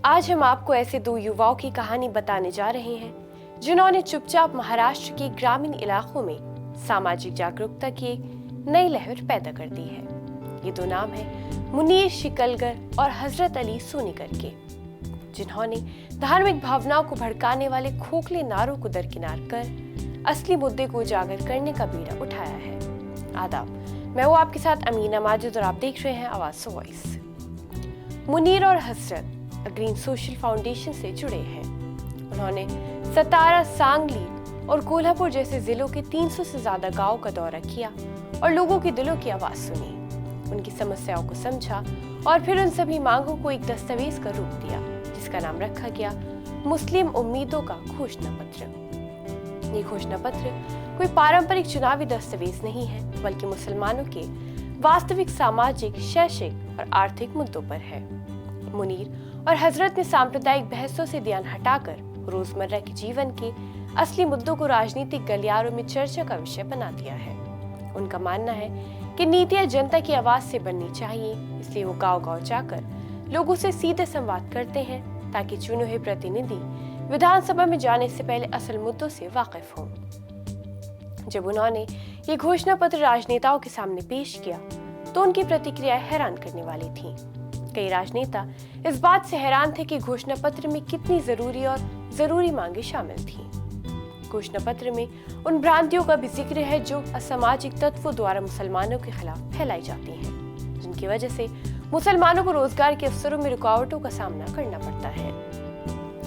आज हम आपको ऐसे दो युवाओं की कहानी बताने जा रहे हैं जिन्होंने चुपचाप महाराष्ट्र के ग्रामीण इलाकों में सामाजिक जागरूकता की एक नई लहर पैदा कर दी है। ये दो नाम है मुनीर शिकलगर और हजरत अली सोनीकर के, जिन्होंने धार्मिक भावनाओं को भड़काने वाले खोखले नारों को दरकिनार कर असली मुद्दे को उजागर करने का बीड़ा उठाया है। आदाब, मैं हूँ आपके साथ अमीना माजिद और आप देख रहे हैं आवाज वॉइस। मुनीर और हजरत ग्रीन सोशल फाउंडेशन से जुड़े हैं। उन्होंने सतारा, सांगली और कोल्हापुर जैसे जिलों के 300 से ज्यादा गांव का दौरा किया और लोगों के दिलों की आवाज सुनी, उनकी समस्याओं को समझा और फिर उन सभी मांगों को एक दस्तावेज का रूप दिया, जिसका नाम रखा गया मुस्लिम उम्मीदों का घोषणा पत्र। ये घोषणा पत्र कोई पारंपरिक चुनावी दस्तावेज नहीं है, बल्कि मुसलमानों के वास्तविक सामाजिक, शैक्षिक और आर्थिक मुद्दों पर है। मुनीर और हजरत ने सांप्रदायिक बहसों से ध्यान हटाकर रोजमर्रा के जीवन के असली मुद्दों को राजनीतिक गलियारों में चर्चा का विषय बना दिया है। उनका मानना है कि नीतियां जनता की आवाज से बननी चाहिए, इसलिए वो गांव-गांव जाकर लोगों से सीधे संवाद करते हैं ताकि चुने हुए प्रतिनिधि विधानसभा में जाने से पहले असल मुद्दों से वाकिफ हों। जब उन्होंने ये घोषणा पत्र राजनेताओं के सामने पेश किया तो उनकी प्रतिक्रियाएं हैरान करने वाली थीं। कई राजनेता इस बात से हैरान थे कि घोषणा पत्र में कितनी जरूरी मांगे शामिल थीं। घोषणा पत्र में उन भ्रांतियों का भी जिक्र है जो असामाजिक तत्वों द्वारा मुसलमानों के खिलाफ फैलाई जाती हैं, जिनकी वजह से मुसलमानों को रोजगार के अवसरों में रुकावटों का सामना करना पड़ता है।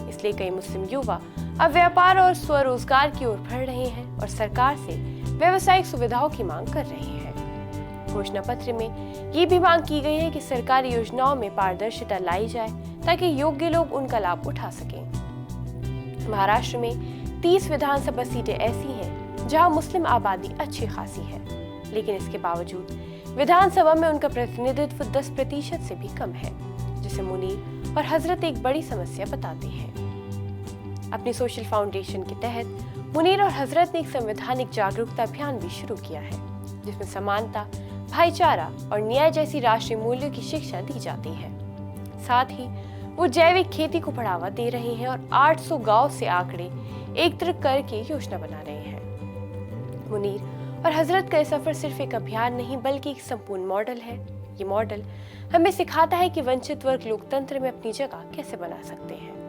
इसलिए कई मुस्लिम युवा अब व्यापार और स्वरोजगार की ओर बढ़ रहे हैं और सरकार से व्यावसायिक सुविधाओं की मांग कर रहे हैं। घोषणा पत्र में ये भी मांग की गई है कि सरकारी योजनाओं में पारदर्शिता लाई जाए ताकि योग्य लोग उनका लाभ उठा सकें। महाराष्ट्र में 30 विधानसभा सीटें ऐसी हैं जहां मुस्लिम आबादी अच्छी खासी है, लेकिन इसके बावजूद विधानसभा में उनका प्रतिनिधित्व 10% से भी कम है, जिसे मुनीर और हजरत एक बड़ी समस्या बताते हैं। अपनी सोशल फाउंडेशन के तहत मुनीर और हजरत ने एक संवैधानिक जागरूकता अभियान भी शुरू किया है, जिसमें समानता, भाईचारा और न्याय जैसी राष्ट्रीय मूल्यों की शिक्षा दी जाती है। साथ ही वो जैविक खेती को बढ़ावा दे रहे हैं और 800 गांव से आंकड़े एकत्र करके योजना बना रहे हैं। मुनीर और हजरत का सफर सिर्फ एक अभियान नहीं बल्कि एक संपूर्ण मॉडल है। ये मॉडल हमें सिखाता है कि वंचित वर्ग लोकतंत्र में अपनी जगह कैसे बना सकते हैं।